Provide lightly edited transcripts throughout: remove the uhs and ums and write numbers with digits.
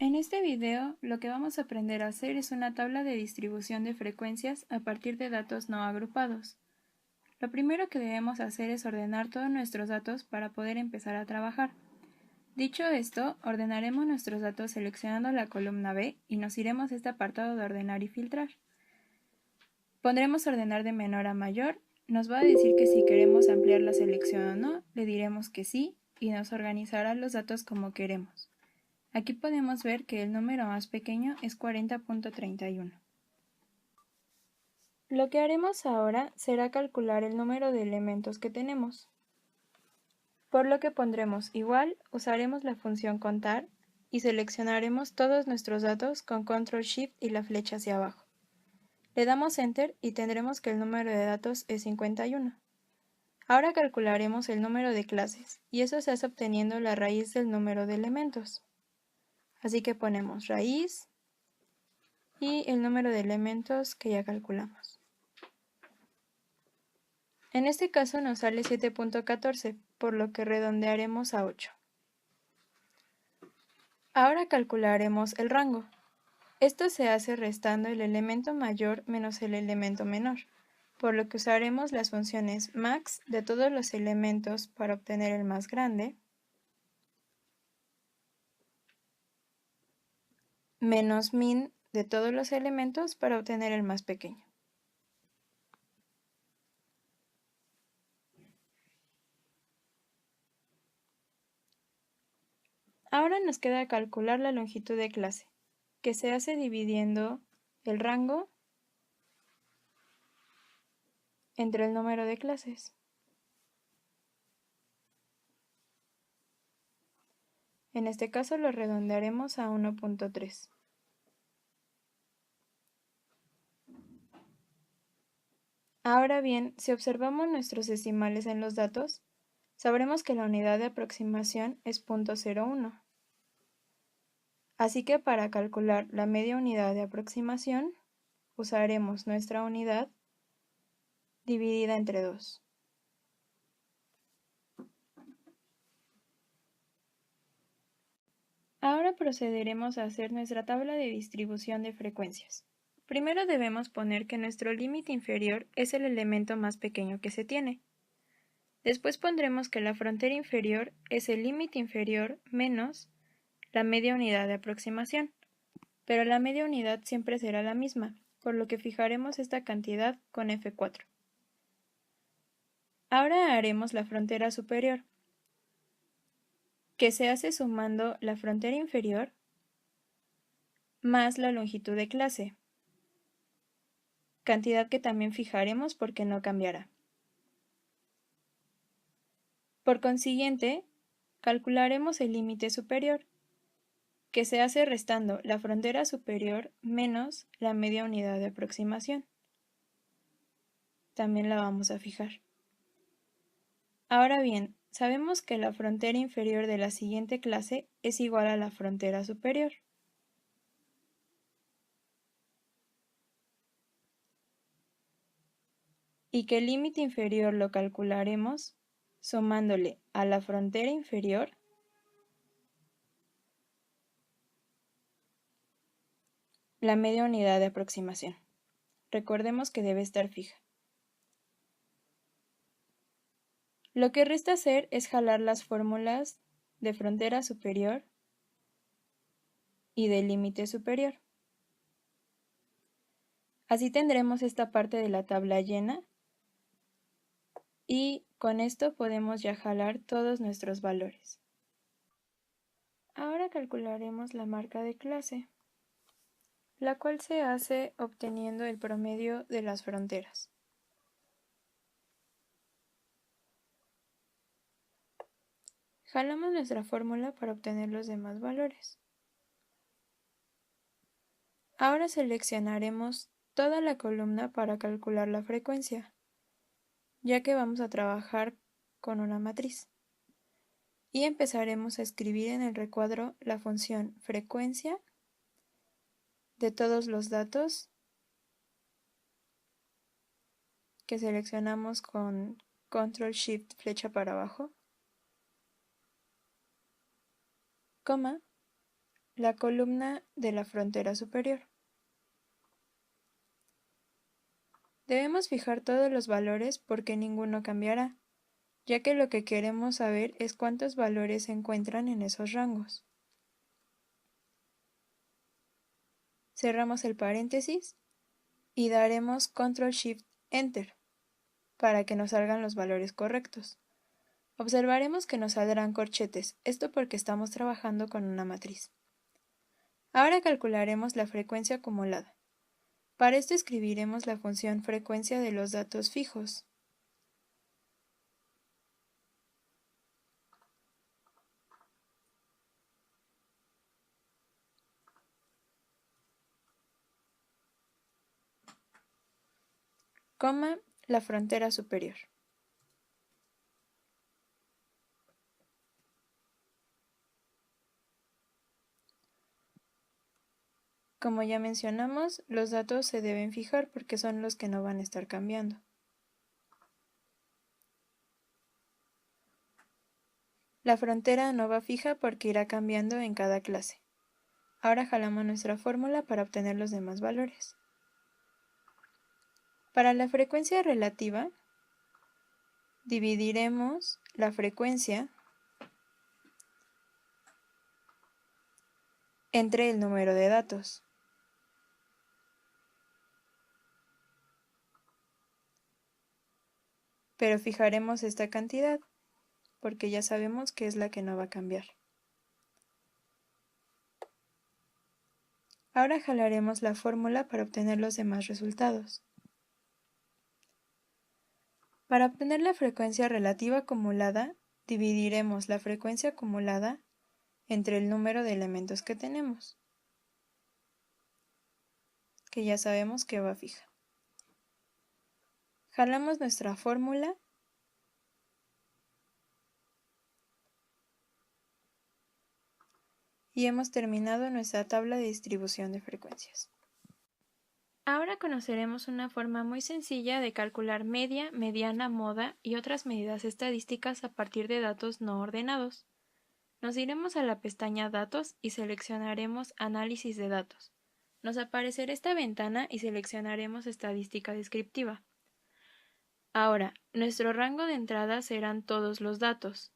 En este video, lo que vamos a aprender a hacer es una tabla de distribución de frecuencias a partir de datos no agrupados. Lo primero que debemos hacer es ordenar todos nuestros datos para poder empezar a trabajar. Dicho esto, ordenaremos nuestros datos seleccionando la columna B y nos iremos a este apartado de ordenar y filtrar. Pondremos ordenar de menor a mayor, nos va a decir que si queremos ampliar la selección o no, le diremos que sí y nos organizará los datos como queremos. Aquí podemos ver que el número más pequeño es 40.31. Lo que haremos ahora será calcular el número de elementos que tenemos. Por lo que pondremos igual, usaremos la función contar y seleccionaremos todos nuestros datos con Control Shift y la flecha hacia abajo. Le damos Enter y tendremos que el número de datos es 51. Ahora calcularemos el número de clases y eso se hace obteniendo la raíz del número de elementos. Así que ponemos raíz y el número de elementos que ya calculamos. En este caso nos sale 7.14, por lo que redondearemos a 8. Ahora calcularemos el rango. Esto se hace restando el elemento mayor menos el elemento menor, por lo que usaremos las funciones max de todos los elementos para obtener el más grande, menos min de todos los elementos para obtener el más pequeño. Ahora nos queda calcular la longitud de clase, que se hace dividiendo el rango entre el número de clases. En este caso lo redondearemos a 1.3. Ahora bien, si observamos nuestros decimales en los datos, sabremos que la unidad de aproximación es 0.01. Así que para calcular la media unidad de aproximación, usaremos nuestra unidad dividida entre 2. Ahora procederemos a hacer nuestra tabla de distribución de frecuencias. Primero debemos poner que nuestro límite inferior es el elemento más pequeño que se tiene. Después pondremos que la frontera inferior es el límite inferior menos la media unidad de aproximación, pero la media unidad siempre será la misma, por lo que fijaremos esta cantidad con F4. Ahora haremos la frontera superior, que se hace sumando la frontera inferior más la longitud de clase, cantidad que también fijaremos porque no cambiará. Por consiguiente, calcularemos el límite superior, que se hace restando la frontera superior menos la media unidad de aproximación. También la vamos a fijar. Ahora bien, sabemos que la frontera inferior de la siguiente clase es igual a la frontera superior. Y que el límite inferior lo calcularemos sumándole a la frontera inferior la media unidad de aproximación. Recordemos que debe estar fija. Lo que resta hacer es jalar las fórmulas de frontera superior y de límite superior. Así tendremos esta parte de la tabla llena y con esto podemos ya jalar todos nuestros valores. Ahora calcularemos la marca de clase, la cual se hace obteniendo el promedio de las fronteras. Jalamos nuestra fórmula para obtener los demás valores. Ahora seleccionaremos toda la columna para calcular la frecuencia, ya que vamos a trabajar con una matriz. Y empezaremos a escribir en el recuadro la función frecuencia de todos los datos que seleccionamos con Control Shift flecha para abajo, coma, la columna de la frontera superior. Debemos fijar todos los valores porque ninguno cambiará, ya que lo que queremos saber es cuántos valores se encuentran en esos rangos. Cerramos el paréntesis y daremos Ctrl+Shift+Enter para que nos salgan los valores correctos. Observaremos que nos saldrán corchetes, esto porque estamos trabajando con una matriz. Ahora calcularemos la frecuencia acumulada. Para esto escribiremos la función frecuencia de los datos fijos. Coma, la frontera superior. Como ya mencionamos, los datos se deben fijar porque son los que no van a estar cambiando. La frontera no va fija porque irá cambiando en cada clase. Ahora jalamos nuestra fórmula para obtener los demás valores. Para la frecuencia relativa, dividiremos la frecuencia entre el número de datos. Pero fijaremos esta cantidad, porque ya sabemos que es la que no va a cambiar. Ahora jalaremos la fórmula para obtener los demás resultados. Para obtener la frecuencia relativa acumulada, dividiremos la frecuencia acumulada entre el número de elementos que tenemos, que ya sabemos que va fija. Jalamos nuestra fórmula y hemos terminado nuestra tabla de distribución de frecuencias. Ahora conoceremos una forma muy sencilla de calcular media, mediana, moda y otras medidas estadísticas a partir de datos no ordenados. Nos iremos a la pestaña Datos y seleccionaremos Análisis de datos. Nos aparecerá esta ventana y seleccionaremos Estadística descriptiva. Ahora, nuestro rango de entrada serán todos los datos.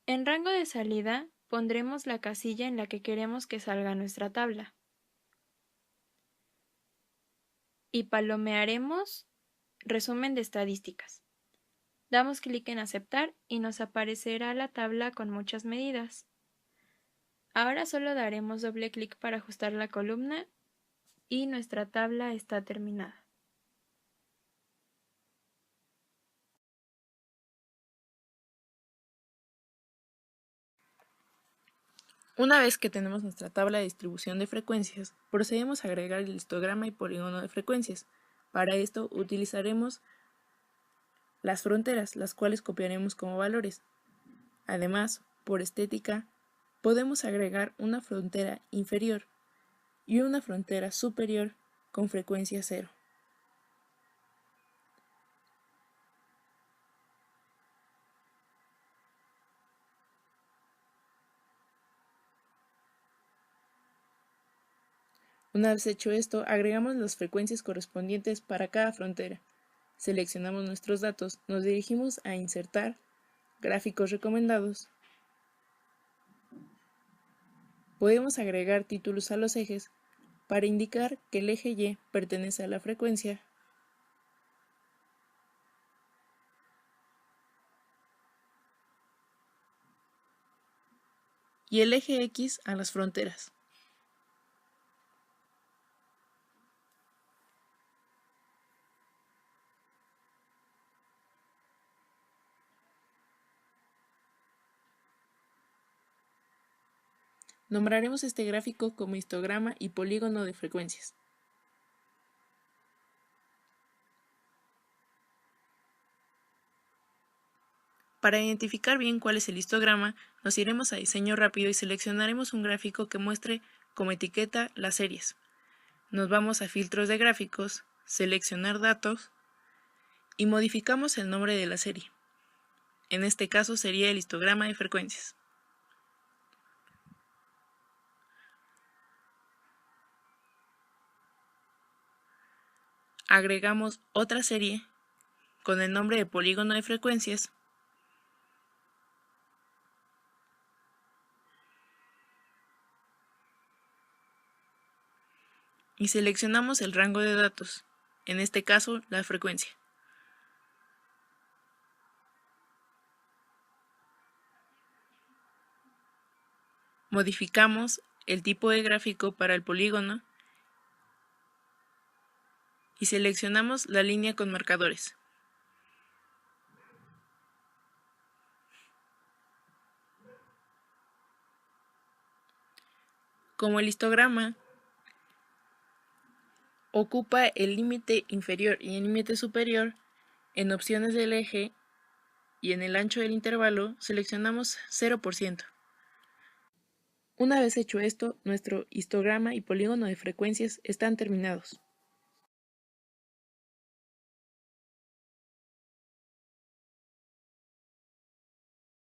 En rango de salida, pondremos la casilla en la que queremos que salga nuestra tabla. Y palomearemos Resumen de estadísticas. Damos clic en Aceptar y nos aparecerá la tabla con muchas medidas. Ahora solo daremos doble clic para ajustar la columna y nuestra tabla está terminada. Una vez que tenemos nuestra tabla de distribución de frecuencias, procedemos a agregar el histograma y polígono de frecuencias. Para esto utilizaremos las fronteras, las cuales copiaremos como valores. Además, por estética, podemos agregar una frontera inferior y una frontera superior con frecuencia 0. Una vez hecho esto, agregamos las frecuencias correspondientes para cada frontera. Seleccionamos nuestros datos, nos dirigimos a Insertar, Gráficos recomendados. Podemos agregar títulos a los ejes para indicar que el eje Y pertenece a la frecuencia y el eje X a las fronteras. Nombraremos este gráfico como histograma y polígono de frecuencias. Para identificar bien cuál es el histograma, nos iremos a Diseño rápido y seleccionaremos un gráfico que muestre como etiqueta las series. Nos vamos a Filtros de gráficos, Seleccionar datos y modificamos el nombre de la serie. En este caso sería el histograma de frecuencias. agregamos otra serie con el nombre de polígono de frecuencias y seleccionamos el rango de datos, en este caso la frecuencia. Modificamos el tipo de gráfico para el polígono y seleccionamos la línea con marcadores. Como el histograma ocupa el límite inferior y el límite superior, en opciones del eje y en el ancho del intervalo seleccionamos 0%. Una vez hecho esto, nuestro histograma y polígono de frecuencias están terminados.